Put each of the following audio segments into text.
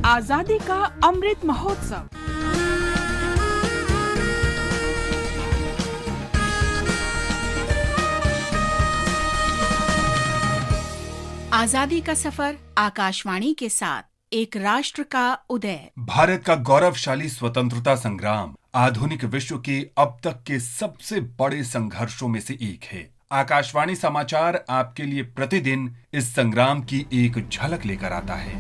आजादी का अमृत महोत्सव। आजादी का सफर आकाशवाणी के साथ, एक राष्ट्र का उदय। भारत का गौरवशाली स्वतंत्रता संग्राम आधुनिक विश्व के अब तक के सबसे बड़े संघर्षों में से एक है। आकाशवाणी समाचार आपके लिए प्रतिदिन इस संग्राम की एक झलक लेकर आता है।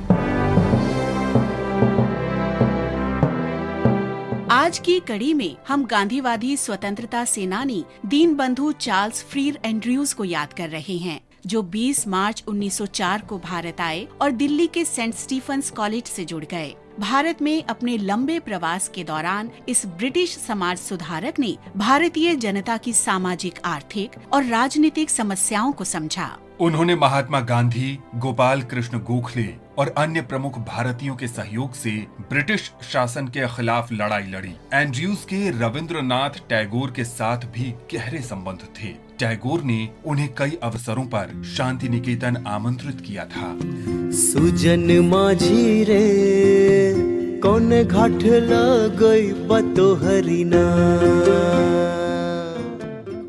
आज की कड़ी में हम गांधीवादी स्वतंत्रता सेनानी दीनबंधु चार्ल्स फ्रीर एंड्रयूज को याद कर रहे हैं, जो 20 मार्च 1904 को भारत आए और दिल्ली के सेंट स्टीफेंस कॉलेज से जुड़ गए। भारत में अपने लंबे प्रवास के दौरान इस ब्रिटिश समाज सुधारक ने भारतीय जनता की सामाजिक, आर्थिक और राजनीतिक समस्याओं को समझा। उन्होंने महात्मा गांधी, गोपाल कृष्ण गोखले और अन्य प्रमुख भारतीयों के सहयोग से ब्रिटिश शासन के खिलाफ लड़ाई लड़ी। एंड्रयूज के रविंद्रनाथ टैगोर के साथ भी गहरे संबंध थे। टैगोर ने उन्हें कई अवसरों पर शांति निकेतन आमंत्रित किया था। सुजन माझी रे कौन घाट लगई बतोहरीना।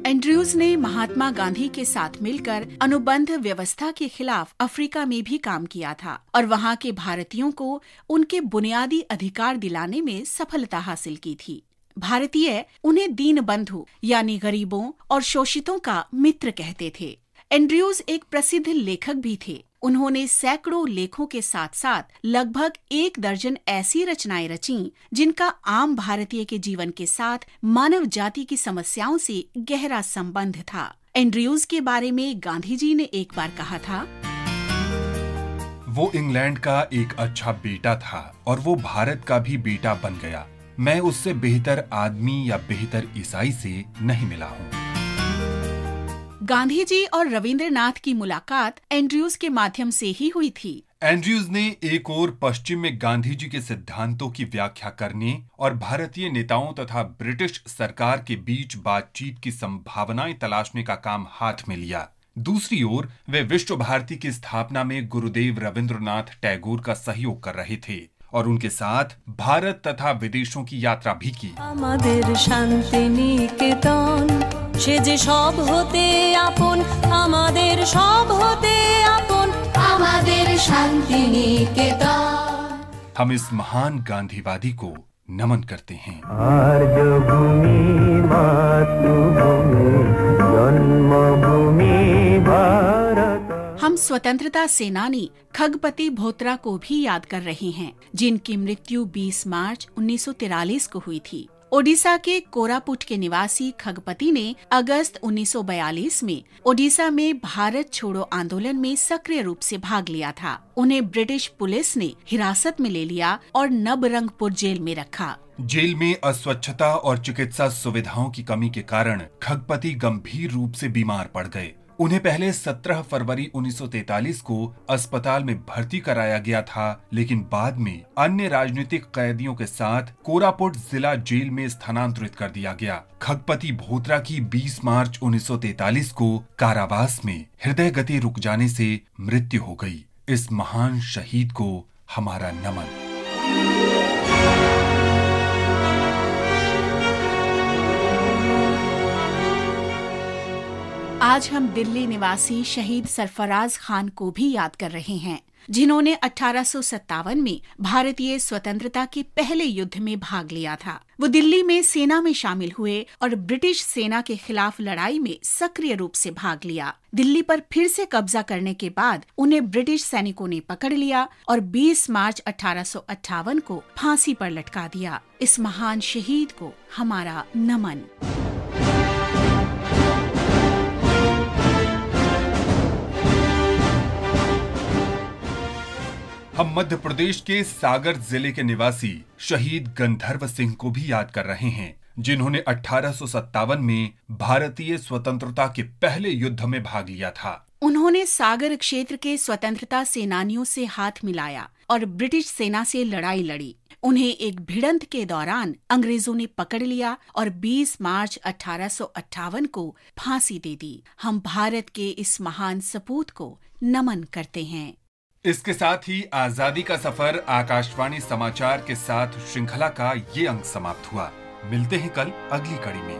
एंड्रयूज ने महात्मा गांधी के साथ मिलकर अनुबंध व्यवस्था के खिलाफ अफ्रीका में भी काम किया था और वहां के भारतीयों को उनके बुनियादी अधिकार दिलाने में सफलता हासिल की थी। भारतीय उन्हें दीनबंधु यानी गरीबों और शोषितों का मित्र कहते थे। एंड्रयूज एक प्रसिद्ध लेखक भी थे। उन्होंने सैकड़ों लेखों के साथ साथ लगभग 1 दर्जन ऐसी रचनाएं रचीं जिनका आम भारतीय के जीवन के साथ मानव जाति की समस्याओं से गहरा संबंध था। एंड्रयूज के बारे में गांधी जी ने एक बार कहा था, वो इंग्लैंड का एक अच्छा बेटा था और वो भारत का भी बेटा बन गया। मैं उससे बेहतर आदमी या बेहतर ईसाई से नहीं मिला हूँ। गांधी जी और रविंद्रनाथ की मुलाकात एंड्रयूज के माध्यम से ही हुई थी। एंड्रयूज ने एक ओर पश्चिम में गांधी जी के सिद्धांतों की व्याख्या करने और भारतीय नेताओं तथा ब्रिटिश सरकार के बीच बातचीत की संभावनाएं तलाशने का काम हाथ में लिया। दूसरी ओर वे विश्व भारती की स्थापना में गुरुदेव रविंद्रनाथ टैगोर का सहयोग कर रहे थे और उनके साथ भारत तथा विदेशों की यात्रा भी की। আমাদের শান্তি নিকেতন সে যে সব হতে আপন, আমাদের সব হতে আপন, আমাদের শান্তি নিকেতন। हम इस महान गांधीवादी को नमन करते हैं। आर्य भूमि मातृभूमि जन्मभूमि भारत। हम स्वतंत्रता सेनानी खगपति बोहरा को भी याद कर रहे हैं, जिनकी मृत्यु 20 मार्च 1943 को हुई थी। ओडिशा के कोरापुट के निवासी खगपति ने अगस्त 1942 में ओडिशा में भारत छोड़ो आंदोलन में सक्रिय रूप से भाग लिया था। उन्हें ब्रिटिश पुलिस ने हिरासत में ले लिया और नबरंगपुर जेल में रखा। जेल में अस्वच्छता और चिकित्सा सुविधाओं की कमी के कारण खगपति गंभीर रूप से बीमार पड़ गए। उन्हें पहले 17 फरवरी 1943 को अस्पताल में भर्ती कराया गया था, लेकिन बाद में अन्य राजनीतिक कैदियों के साथ कोरापुट जिला जेल में स्थानांतरित कर दिया गया। खगपति बोहरा की 20 मार्च 1943 को कारावास में हृदय गति रुक जाने से मृत्यु हो गई। इस महान शहीद को हमारा नमन। आज हम दिल्ली निवासी शहीद सरफराज खान को भी याद कर रहे हैं, जिन्होंने 1857 में भारतीय स्वतंत्रता के पहले युद्ध में भाग लिया था। वो दिल्ली में सेना में शामिल हुए और ब्रिटिश सेना के खिलाफ लड़ाई में सक्रिय रूप से भाग लिया। दिल्ली पर फिर से कब्जा करने के बाद उन्हें ब्रिटिश सैनिकों ने पकड़ लिया और 20 मार्च 1858 को फांसी पर लटका दिया। इस महान शहीद को हमारा नमन। हम मध्य प्रदेश के सागर जिले के निवासी शहीद गंधर्व सिंह को भी याद कर रहे हैं, जिन्होंने 1857 में भारतीय स्वतंत्रता के पहले युद्ध में भाग लिया था। उन्होंने सागर क्षेत्र के स्वतंत्रता सेनानियों से हाथ मिलाया और ब्रिटिश सेना से लड़ाई लड़ी। उन्हें एक भिड़ंत के दौरान अंग्रेजों ने पकड़ लिया और 20 मार्च 1858 को फांसी दे दी। हम भारत के इस महान सपूत को नमन करते हैं। इसके साथ ही आजादी का सफर आकाशवाणी समाचार के साथ श्रृंखला का ये अंक समाप्त हुआ। मिलते हैं कल अगली कड़ी में।